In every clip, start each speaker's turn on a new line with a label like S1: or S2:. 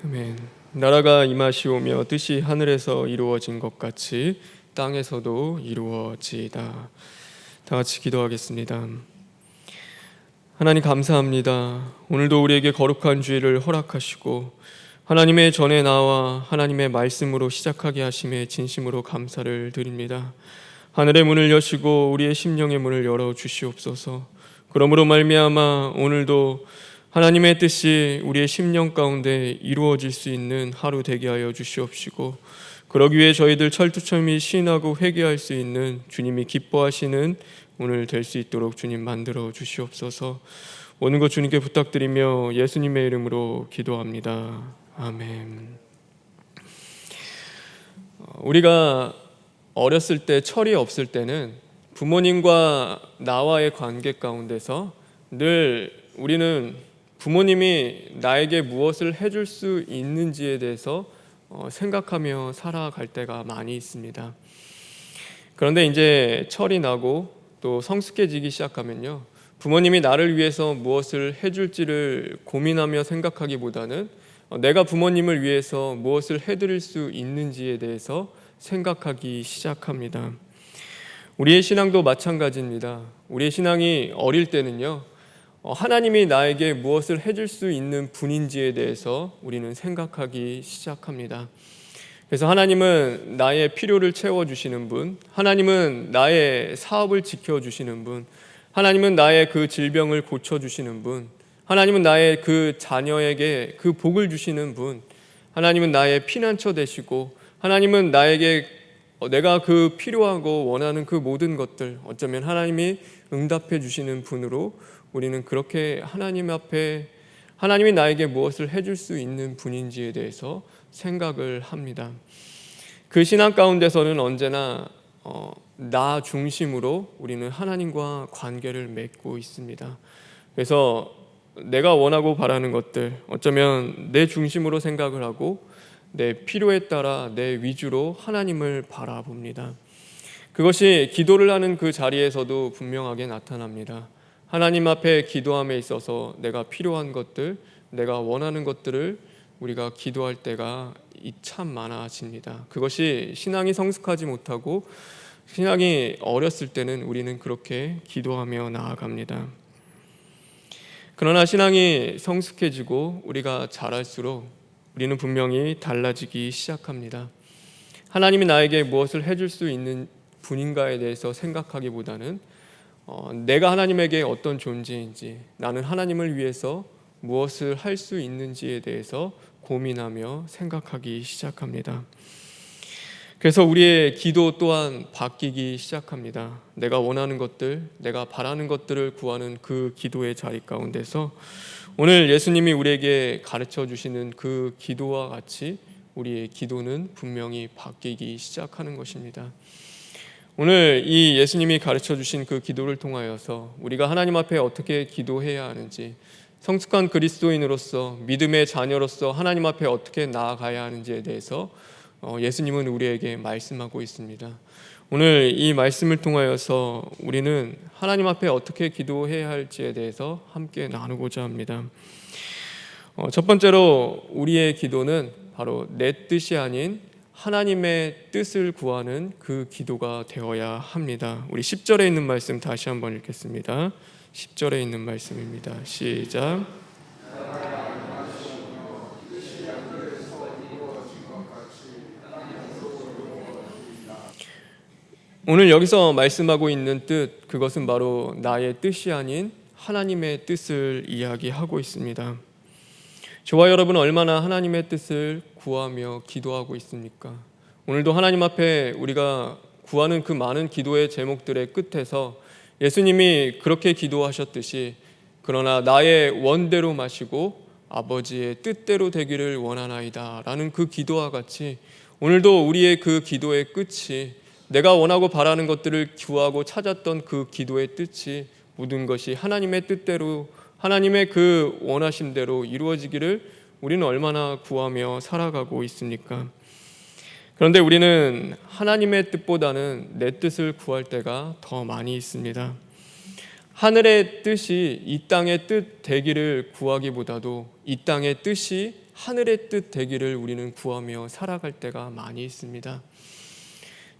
S1: 아멘. 나라가 임하시오며 뜻이 하늘에서 이루어진 것 같이 땅에서도 이루어지이다. 다 같이 기도하겠습니다. 하나님 감사합니다. 오늘도 우리에게 거룩한 주일을 허락하시고 하나님의 전에 나와 하나님의 말씀으로 시작하게 하심에 진심으로 감사를 드립니다. 하늘의 문을 여시고 우리의 심령의 문을 열어 주시옵소서. 그러므로 말미암아 오늘도 하나님의 뜻이 우리의 심령 가운데 이루어질 수 있는 하루 되게 하여 주시옵시고, 그러기 위해 저희들 철두철미 시인하고 회개할 수 있는 주님이 기뻐하시는 오늘 될 수 있도록 주님 만들어 주시옵소서. 오는 것 주님께 부탁드리며 예수님의 이름으로 기도합니다. 아멘. 우리가 어렸을 때 철이 없을 때는 부모님과 나와의 관계 가운데서 늘 우리는 부모님이 나에게 무엇을 해줄 수 있는지에 대해서 생각하며 살아갈 때가 많이 있습니다. 그런데 이제 철이 나고 또 성숙해지기 시작하면요, 부모님이 나를 위해서 무엇을 해줄지를 고민하며 생각하기보다는 내가 부모님을 위해서 무엇을 해드릴 수 있는지에 대해서 생각하기 시작합니다. 우리의 신앙도 마찬가지입니다. 우리의 신앙이 어릴 때는요, 하나님이 나에게 무엇을 해줄 수 있는 분인지에 대해서 우리는 생각하기 시작합니다. 그래서 하나님은 나의 필요를 채워주시는 분, 하나님은 나의 사업을 지켜주시는 분, 하나님은 나의 그 질병을 고쳐주시는 분, 하나님은 나의 그 자녀에게 그 복을 주시는 분, 하나님은 나의 피난처 되시고, 하나님은 나에게 내가 그 필요하고 원하는 그 모든 것들, 어쩌면 하나님이 응답해 주시는 분으로 우리는 그렇게 하나님 앞에 하나님이 나에게 무엇을 해줄 수 있는 분인지에 대해서 생각을 합니다. 그 신앙 가운데서는 언제나 나 중심으로 우리는 하나님과 관계를 맺고 있습니다. 그래서 내가 원하고 바라는 것들, 어쩌면 내 중심으로 생각을 하고 내 필요에 따라 내 위주로 하나님을 바라봅니다. 그것이 기도를 하는 그 자리에서도 분명하게 나타납니다. 하나님 앞에 기도함에 있어서 내가 필요한 것들, 내가 원하는 것들을 우리가 기도할 때가 참 많아집니다. 그것이 신앙이 성숙하지 못하고 신앙이 어렸을 때는 우리는 그렇게 기도하며 나아갑니다. 그러나 신앙이 성숙해지고 우리가 자랄수록 우리는 분명히 달라지기 시작합니다. 하나님이 나에게 무엇을 해줄 수 있는 분인가에 대해서 생각하기보다는 내가 하나님에게 어떤 존재인지, 나는 하나님을 위해서 무엇을 할 수 있는지에 대해서 고민하며 생각하기 시작합니다. 그래서 우리의 기도 또한 바뀌기 시작합니다. 내가 원하는 것들, 내가 바라는 것들을 구하는 그 기도의 자리 가운데서 오늘 예수님이 우리에게 가르쳐 주시는 그 기도와 같이 우리의 기도는 분명히 바뀌기 시작하는 것입니다. 오늘 이 예수님이 가르쳐 주신 그 기도를 통하여서 우리가 하나님 앞에 어떻게 기도해야 하는지, 성숙한 그리스도인으로서 믿음의 자녀로서 하나님 앞에 어떻게 나아가야 하는지에 대해서 예수님은 우리에게 말씀하고 있습니다. 오늘 이 말씀을 통하여서 우리는 하나님 앞에 어떻게 기도해야 할지에 대해서 함께 나누고자 합니다. 첫 번째로 우리의 기도는 바로 내 뜻이 아닌 하나님의 뜻을 구하는 그 기도가 되어야 합니다. 우리 10절에 있는 말씀 다시 한번 읽겠습니다. 10절에 있는 말씀입니다. 시작. 오늘 여기서 말씀하고 있는 뜻, 그것은 바로 나의 뜻이 아닌 하나님의 뜻을 이야기하고 있습니다. 저와 여러분 얼마나 하나님의 뜻을 구하며 기도하고 있습니까? 오늘도 하나님 앞에 우리가 구하는 그 많은 기도의 제목들의 끝에서 예수님이 그렇게 기도하셨듯이, 그러나 나의 원대로 마시고 아버지의 뜻대로 되기를 원하나이다 라는 그 기도와 같이 오늘도 우리의 그 기도의 끝이, 내가 원하고 바라는 것들을 구하고 찾았던 그 기도의 뜻이 모든 것이 하나님의 뜻대로, 하나님의 그 원하심대로 이루어지기를 우리는 얼마나 구하며 살아가고 있습니까? 그런데 우리는 하나님의 뜻보다는 내 뜻을 구할 때가 더 많이 있습니다. 하늘의 뜻이 이 땅의 뜻 되기를 구하기보다도 이 땅의 뜻이 하늘의 뜻 되기를 우리는 구하며 살아갈 때가 많이 있습니다.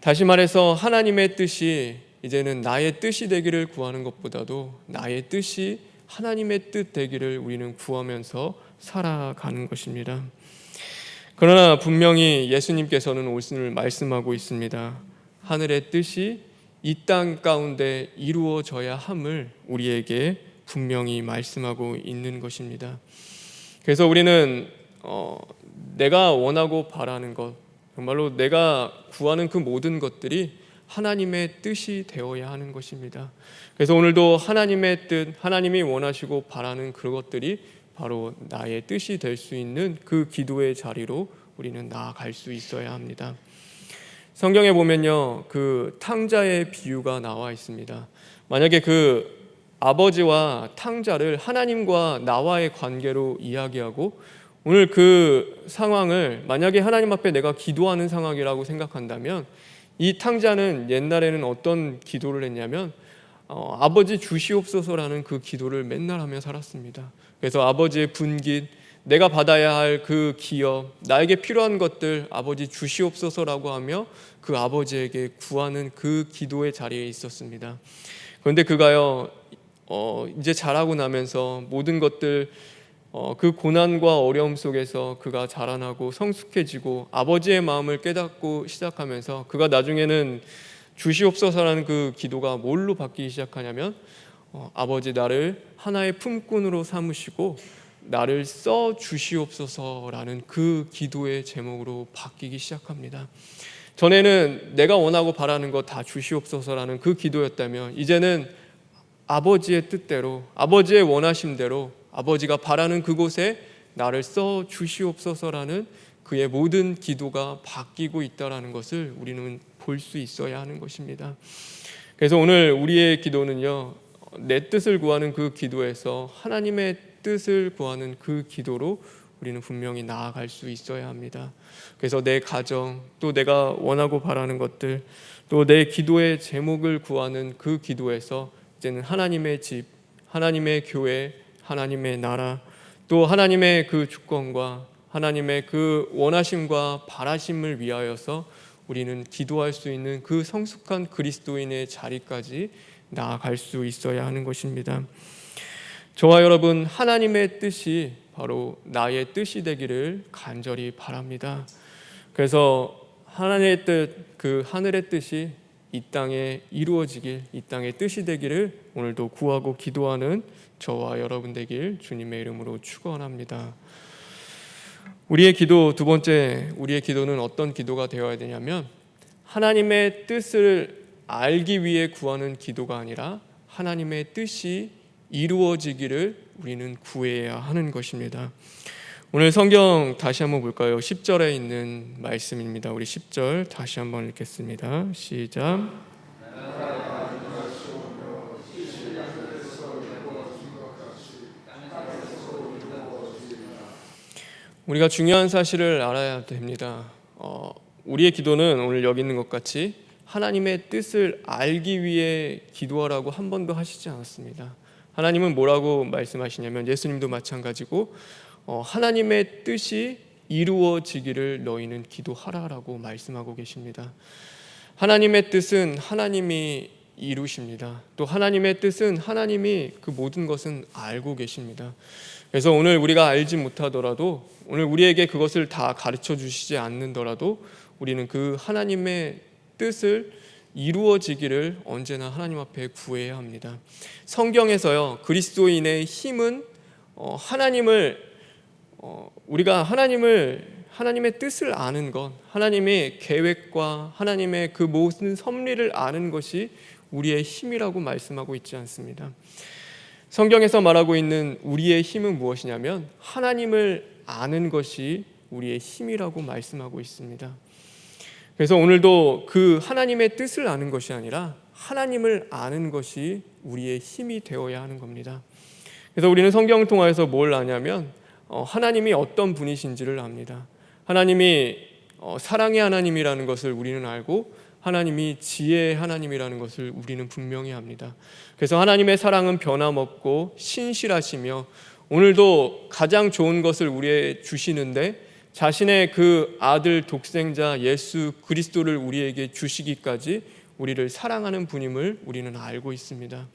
S1: 다시 말해서 하나님의 뜻이 이제는 나의 뜻이 되기를 구하는 것보다도 나의 뜻이 하나님의 뜻 되기를 우리는 구하면서 살아가는 것입니다. 그러나 분명히 예수님께서는 오늘 말씀하고 있습니다. 하늘의 뜻이 이 땅 가운데 이루어져야 함을 우리에게 분명히 말씀하고 있는 것입니다. 그래서 우리는 내가 원하고 바라는 것, 정말로 내가 구하는 그 모든 것들이 하나님의 뜻이 되어야 하는 것입니다. 그래서 오늘도 하나님의 뜻, 하나님이 원하시고 바라는 그것들이 바로 나의 뜻이 될 수 있는 그 기도의 자리로 우리는 나아갈 수 있어야 합니다. 성경에 보면요, 그 탕자의 비유가 나와 있습니다. 만약에 그 아버지와 탕자를 하나님과 나와의 관계로 이야기하고 오늘 그 상황을 만약에 하나님 앞에 내가 기도하는 상황이라고 생각한다면 이 탕자는 옛날에는 어떤 기도를 했냐면 아버지 주시옵소서라는 그 기도를 맨날 하며 살았습니다. 그래서 아버지의 분깃, 내가 받아야 할 그 기업, 나에게 필요한 것들 아버지 주시옵소서라고 하며 그 아버지에게 구하는 그 기도의 자리에 있었습니다. 그런데 그가요 이제 자라고 나면서 모든 것들 그 고난과 어려움 속에서 그가 자라나고 성숙해지고 아버지의 마음을 깨닫고 시작하면서 그가 나중에는 주시옵소서라는 그 기도가 뭘로 바뀌기 시작하냐면 아버지 나를 하나의 품꾼으로 삼으시고 나를 써 주시옵소서라는 그 기도의 제목으로 바뀌기 시작합니다. 전에는 내가 원하고 바라는 거 다 주시옵소서라는 그 기도였다면 이제는 아버지의 뜻대로 아버지의 원하심대로 아버지가 바라는 그곳에 나를 써 주시옵소서라는 그의 모든 기도가 바뀌고 있다는 것을 우리는 볼 수 있어야 하는 것입니다. 그래서 오늘 우리의 기도는요, 내 뜻을 구하는 그 기도에서 하나님의 뜻을 구하는 그 기도로 우리는 분명히 나아갈 수 있어야 합니다. 그래서 내 가정, 또 내가 원하고 바라는 것들, 또 내 기도의 제목을 구하는 그 기도에서 이제는 하나님의 집, 하나님의 교회, 하나님의 나라, 또 하나님의 그 주권과 하나님의 그 원하심과 바라심을 위하여서 우리는 기도할 수 있는 그 성숙한 그리스도인의 자리까지 나아갈 수 있어야 하는 것입니다. 저와 여러분, 하나님의 뜻이 바로 나의 뜻이 되기를 간절히 바랍니다. 그래서 하나님의 뜻, 그 하늘의 뜻이 이 땅에 이루어지길, 이 땅의 뜻이 되기를 오늘도 구하고 기도하는 저와 여러분 되길 주님의 이름으로 축원합니다. 우리의 기도 두 번째, 우리의 기도는 어떤 기도가 되어야 되냐면 하나님의 뜻을 알기 위해 구하는 기도가 아니라 하나님의 뜻이 이루어지기를 우리는 구해야 하는 것입니다. 오늘 성경 다시 한번 볼까요? 10절에 있는 말씀입니다. 우리 10절 다시 한번 읽겠습니다. 시작. 우리가 중요한 사실을 알아야 됩니다. 우리의 기도는 오늘 여기 있는 것 같이 하나님의 뜻을 알기 위해 기도하라고 한 번도 하시지 않았습니다. 하나님은 뭐라고 말씀하시냐면 예수님도 마찬가지고 하나님의 뜻이 이루어지기를 너희는 기도하라라고 말씀하고 계십니다. 하나님의 뜻은 하나님이 이루십니다. 또 하나님의 뜻은 하나님이 그 모든 것은 알고 계십니다. 그래서 오늘 우리가 알지 못하더라도 오늘 우리에게 그것을 다 가르쳐 주시지 않는더라도 우리는 그 하나님의 뜻을 이루어지기를 언제나 하나님 앞에 구해야 합니다. 성경에서요, 그리스도인의 힘은 우리가 하나님의 뜻을 아는 것, 하나님의 계획과 하나님의 그 모든 섭리를 아는 것이 우리의 힘이라고 말씀하고 있지 않습니다. 성경에서 말하고 있는 우리의 힘은 무엇이냐면 하나님을 아는 것이 우리의 힘이라고 말씀하고 있습니다. 그래서 오늘도 그 하나님의 뜻을 아는 것이 아니라 하나님을 아는 것이 우리의 힘이 되어야 하는 겁니다. 그래서 우리는 성경을 통해서 뭘 아냐면 하나님이 어떤 분이신지를 압니다. 하나님이 사랑의 하나님이라는 것을 우리는 알고 하나님이 지혜의 하나님이라는 것을 우리는 분명히 압니다. 그래서 하나님의 사랑은 변함없고 신실하시며 오늘도 가장 좋은 것을 우리에게 주시는데 자신의 그 아들 독생자 예수 그리스도를 우리에게 주시기까지 우리를 사랑하는 분임을 우리는 알고 있습니다.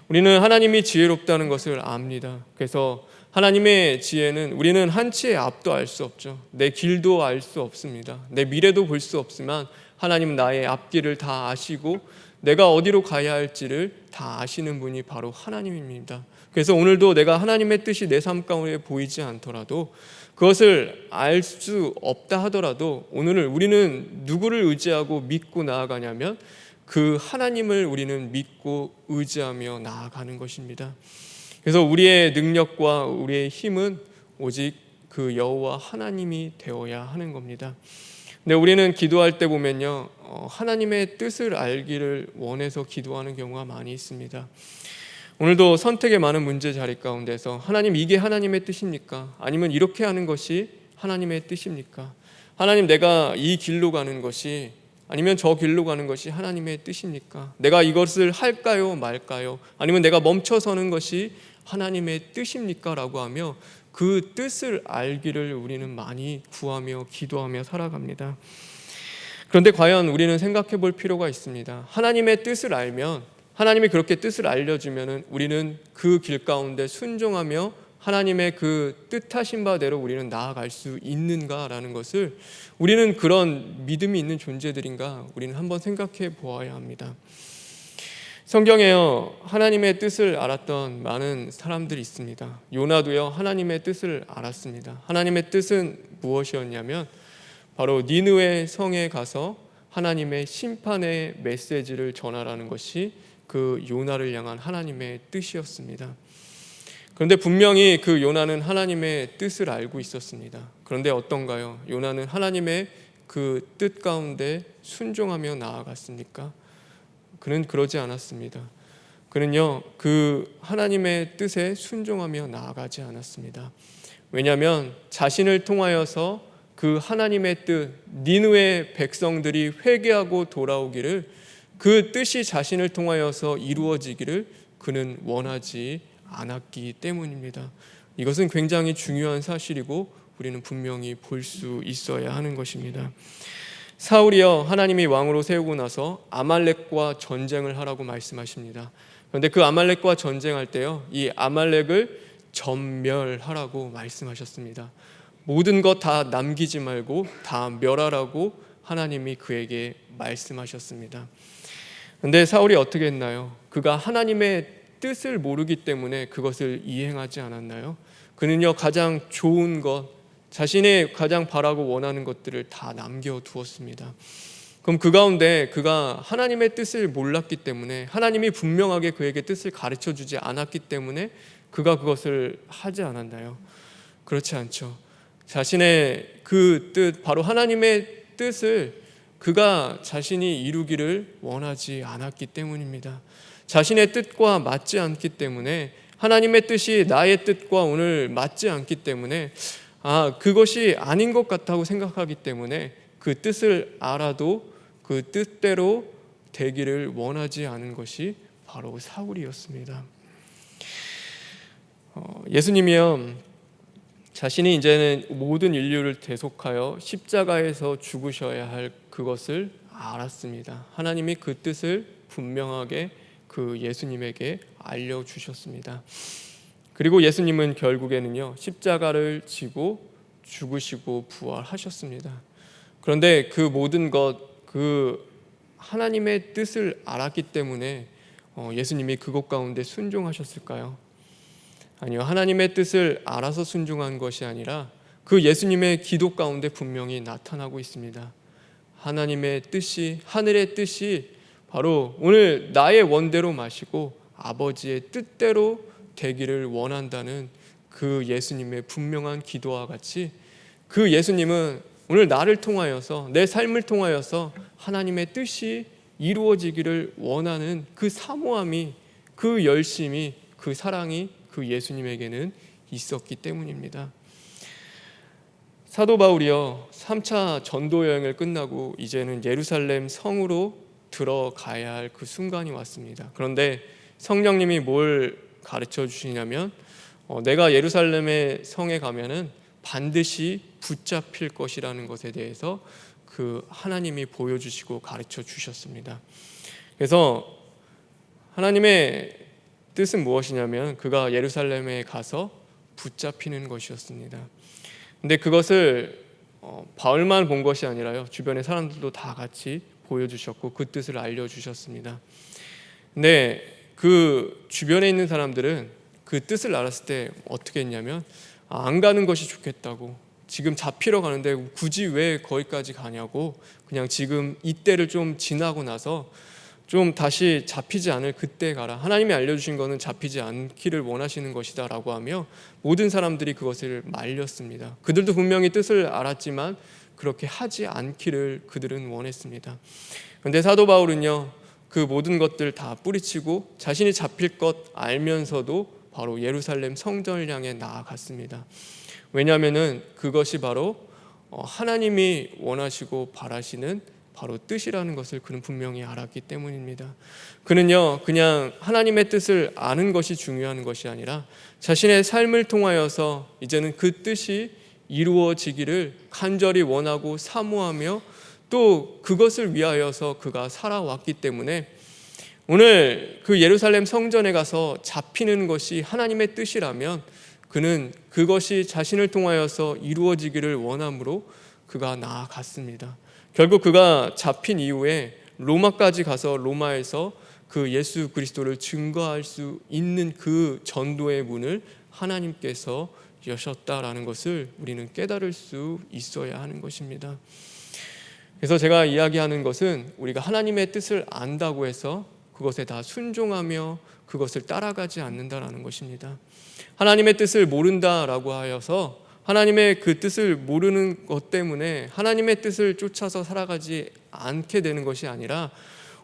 S1: 우리는 하나님이 지혜롭다는 것을 압니다. 그래서 하나님의 지혜는 우리는 한치의 앞도 알 수 없죠. 내 길도 알 수 없습니다. 내 미래도 볼 수 없지만 하나님은 나의 앞길을 다 아시고 내가 어디로 가야 할지를 다 아시는 분이 바로 하나님입니다. 그래서 오늘도 내가 하나님의 뜻이 내 삶 가운데 보이지 않더라도 그것을 알 수 없다 하더라도 오늘 우리는 누구를 의지하고 믿고 나아가냐면 그 하나님을 우리는 믿고 의지하며 나아가는 것입니다. 그래서 우리의 능력과 우리의 힘은 오직 그 여호와 하나님이 되어야 하는 겁니다. 근데 우리는 기도할 때 보면요, 하나님의 뜻을 알기를 원해서 기도하는 경우가 많이 있습니다. 오늘도 선택의 많은 문제 자리 가운데서 하나님, 이게 하나님의 뜻입니까? 아니면 이렇게 하는 것이 하나님의 뜻입니까? 하나님, 내가 이 길로 가는 것이 아니면 저 길로 가는 것이 하나님의 뜻입니까? 내가 이것을 할까요 말까요? 아니면 내가 멈춰서는 것이 하나님의 뜻입니까? 라고 하며 그 뜻을 알기를 우리는 많이 구하며 기도하며 살아갑니다. 그런데 과연 우리는 생각해 볼 필요가 있습니다. 하나님의 뜻을 알면, 하나님이 그렇게 뜻을 알려주면 우리는 그 길 가운데 순종하며 하나님의 그 뜻하신 바대로 우리는 나아갈 수 있는가라는 것을, 우리는 그런 믿음이 있는 존재들인가 우리는 한번 생각해 보아야 합니다. 성경에요, 하나님의 뜻을 알았던 많은 사람들이 있습니다. 요나도요, 하나님의 뜻을 알았습니다. 하나님의 뜻은 무엇이었냐면 바로 니느웨 성에 가서 하나님의 심판의 메시지를 전하라는 것이 그 요나를 향한 하나님의 뜻이었습니다. 그런데 분명히 그 요나는 하나님의 뜻을 알고 있었습니다. 그런데 어떤가요? 요나는 하나님의 그 뜻 가운데 순종하며 나아갔습니까? 그는 그러지 않았습니다. 그는요, 그 하나님의 뜻에 순종하며 나아가지 않았습니다. 왜냐하면 자신을 통하여서 그 하나님의 뜻, 니느웨 백성들이 회개하고 돌아오기를, 그 뜻이 자신을 통하여서 이루어지기를 그는 원하지 않았기 때문입니다. 이것은 굉장히 중요한 사실이고 우리는 분명히 볼 수 있어야 하는 것입니다. 사울이요, 하나님이 왕으로 세우고 나서 아말렉과 전쟁을 하라고 말씀하십니다. 그런데 그 아말렉과 전쟁할 때요, 이 아말렉을 전멸하라고 말씀하셨습니다. 모든 것 다 남기지 말고 다 멸하라고 하나님이 그에게 말씀하셨습니다. 그런데 사울이 어떻게 했나요? 그가 하나님의 뜻을 모르기 때문에 그것을 이행하지 않았나요? 그는요, 가장 좋은 것, 자신의 가장 바라고 원하는 것들을 다 남겨두었습니다. 그럼 그 가운데 그가 하나님의 뜻을 몰랐기 때문에, 하나님이 분명하게 그에게 뜻을 가르쳐주지 않았기 때문에 그가 그것을 하지 않았나요? 그렇지 않죠. 자신의 그 뜻, 바로 하나님의 뜻을 그가 자신이 이루기를 원하지 않았기 때문입니다. 자신의 뜻과 맞지 않기 때문에, 하나님의 뜻이 나의 뜻과 오늘 맞지 않기 때문에 그것이 아닌 것 같다고 생각하기 때문에 그 뜻을 알아도 그 뜻대로 되기를 원하지 않은 것이 바로 사울이었습니다. 예수님이요, 자신이 이제는 모든 인류를 대속하여 십자가에서 죽으셔야 할 그것을 알았습니다. 하나님이 그 뜻을 분명하게 그 예수님에게 알려주셨습니다. 그리고 예수님은 결국에는요, 십자가를 지고 죽으시고 부활하셨습니다. 그런데 그 모든 것, 그 하나님의 뜻을 알았기 때문에 예수님이 그것 가운데 순종하셨을까요? 아니요, 하나님의 뜻을 알아서 순종한 것이 아니라 그 예수님의 기도 가운데 분명히 나타나고 있습니다. 하나님의 뜻이, 하늘의 뜻이 바로 오늘 나의 원대로 마시고 아버지의 뜻대로 되기를 원한다는 그 예수님의 분명한 기도와 같이, 그 예수님은 오늘 나를 통하여서, 내 삶을 통하여서 하나님의 뜻이 이루어지기를 원하는 그 사모함이, 그 열심이, 그 사랑이 그 예수님에게는 있었기 때문입니다. 사도 바울이요, 3차 전도 여행을 끝나고 이제는 예루살렘 성으로 들어가야 할 그 순간이 왔습니다. 그런데 성령님이 뭘 가르쳐 주시냐면 내가 예루살렘의 성에 가면은 반드시 붙잡힐 것이라는 것에 대해서 그 하나님이 보여주시고 가르쳐 주셨습니다. 그래서 하나님의 뜻은 무엇이냐면 그가 예루살렘에 가서 붙잡히는 것이었습니다. 근데 그것을 바울만 본 것이 아니라요, 주변의 사람들도 다 같이 보여주셨고 그 뜻을 알려주셨습니다. 근데 그 주변에 있는 사람들은 그 뜻을 알았을 때 어떻게 했냐면 안 가는 것이 좋겠다고, 지금 잡히러 가는데 굳이 왜 거기까지 가냐고, 그냥 지금 이때를 좀 지나고 나서 좀 다시 잡히지 않을 그때 가라, 하나님이 알려주신 것은 잡히지 않기를 원하시는 것이다 라고 하며 모든 사람들이 그것을 말렸습니다. 그들도 분명히 뜻을 알았지만 그렇게 하지 않기를 그들은 원했습니다. 그런데 사도 바울은요, 그 모든 것들 다 뿌리치고 자신이 잡힐 것 알면서도 바로 예루살렘 성전을 향해 나아갔습니다. 왜냐하면은 그것이 바로 하나님이 원하시고 바라시는 바로 뜻이라는 것을 그는 분명히 알았기 때문입니다. 그는요, 그냥 하나님의 뜻을 아는 것이 중요한 것이 아니라 자신의 삶을 통하여서 이제는 그 뜻이 이루어지기를 간절히 원하고 사모하며 또 그것을 위하여서 그가 살아왔기 때문에 오늘 그 예루살렘 성전에 가서 잡히는 것이 하나님의 뜻이라면 그는 그것이 자신을 통하여서 이루어지기를 원함으로 그가 나아갔습니다. 결국 그가 잡힌 이후에 로마까지 가서 로마에서 그 예수 그리스도를 증거할 수 있는 그 전도의 문을 하나님께서 여셨다라는 것을 우리는 깨달을 수 있어야 하는 것입니다. 그래서 제가 이야기하는 것은 우리가 하나님의 뜻을 안다고 해서 그것에 다 순종하며 그것을 따라가지 않는다라는 것입니다. 하나님의 뜻을 모른다라고 하여서 하나님의 그 뜻을 모르는 것 때문에 하나님의 뜻을 쫓아서 살아가지 않게 되는 것이 아니라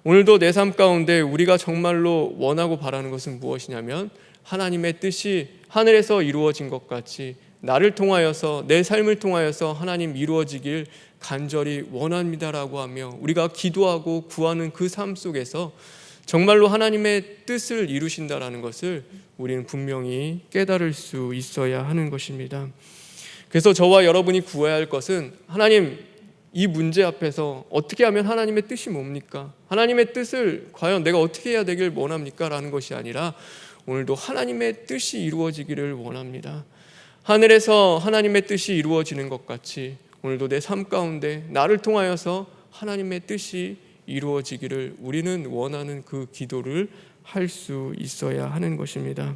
S1: 오늘도 내 삶 가운데 우리가 정말로 원하고 바라는 것은 무엇이냐면 하나님의 뜻이 하늘에서 이루어진 것 같이 나를 통하여서 내 삶을 통하여서 하나님 이루어지길 간절히 원합니다라고 하며 우리가 기도하고 구하는 그 삶 속에서 정말로 하나님의 뜻을 이루신다라는 것을 우리는 분명히 깨달을 수 있어야 하는 것입니다. 그래서 저와 여러분이 구해야 할 것은 하나님, 이 문제 앞에서 어떻게 하면 하나님의 뜻이 뭡니까? 하나님의 뜻을 과연 내가 어떻게 해야 되길 원합니까? 라는 것이 아니라 오늘도 하나님의 뜻이 이루어지기를 원합니다. 하늘에서 하나님의 뜻이 이루어지는 것 같이 오늘도 내 삶 가운데 나를 통하여서 하나님의 뜻이 이루어지기를 우리는 원하는 그 기도를 할 수 있어야 하는 것입니다.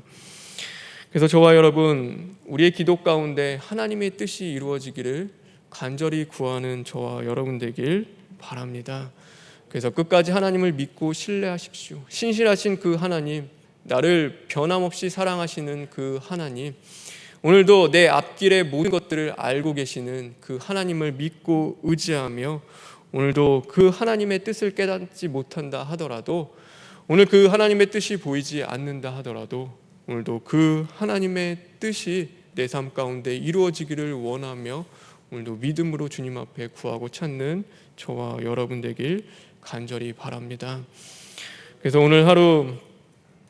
S1: 그래서 저와 여러분, 우리의 기도 가운데 하나님의 뜻이 이루어지기를 간절히 구하는 저와 여러분 되길 바랍니다. 그래서 끝까지 하나님을 믿고 신뢰하십시오. 신실하신 그 하나님, 나를 변함없이 사랑하시는 그 하나님, 오늘도 내 앞길의 모든 것들을 알고 계시는 그 하나님을 믿고 의지하며 오늘도 그 하나님의 뜻을 깨닫지 못한다 하더라도, 오늘 그 하나님의 뜻이 보이지 않는다 하더라도 오늘도 그 하나님의 뜻이 내 삶 가운데 이루어지기를 원하며 오늘도 믿음으로 주님 앞에 구하고 찾는 저와 여러분 되길 간절히 바랍니다. 그래서 오늘 하루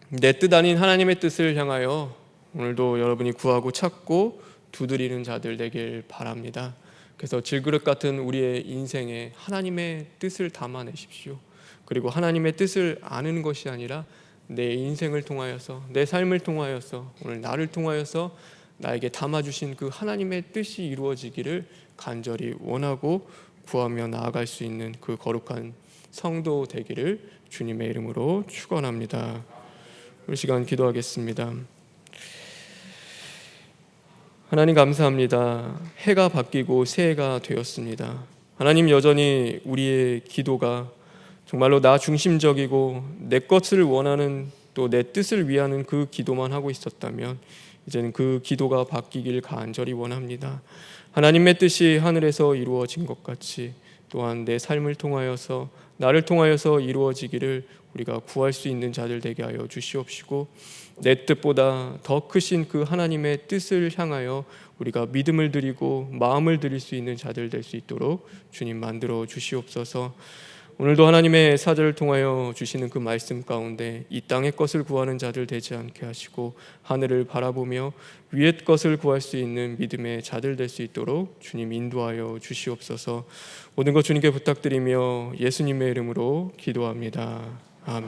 S1: 내 뜻 아닌 하나님의 뜻을 향하여 오늘도 여러분이 구하고 찾고 두드리는 자들 되길 바랍니다. 그래서 질그릇 같은 우리의 인생에 하나님의 뜻을 담아내십시오. 그리고 하나님의 뜻을 아는 것이 아니라 내 인생을 통하여서, 내 삶을 통하여서, 오늘 나를 통하여서 나에게 담아주신 그 하나님의 뜻이 이루어지기를 간절히 원하고 구하며 나아갈 수 있는 그 거룩한 성도 되기를 주님의 이름으로 축원합니다. 우리 시간 기도하겠습니다. 하나님 감사합니다. 해가 바뀌고 새해가 되었습니다. 하나님, 여전히 우리의 기도가 정말로 나 중심적이고 내 것을 원하는, 또 내 뜻을 위하는 그 기도만 하고 있었다면 이제는 그 기도가 바뀌길 간절히 원합니다. 하나님의 뜻이 하늘에서 이루어진 것 같이 또한 내 삶을 통하여서, 나를 통하여서 이루어지기를 우리가 구할 수 있는 자들 되게 하여 주시옵시고, 내 뜻보다 더 크신 그 하나님의 뜻을 향하여 우리가 믿음을 드리고 마음을 드릴 수 있는 자들 될 수 있도록 주님 만들어 주시옵소서. 오늘도 하나님의 사자를 통하여 주시는 그 말씀 가운데 이 땅의 것을 구하는 자들 되지 않게 하시고 하늘을 바라보며 위의 것을 구할 수 있는 믿음의 자들 될 수 있도록 주님 인도하여 주시옵소서. 모든 것 주님께 부탁드리며 예수님의 이름으로 기도합니다. 아멘.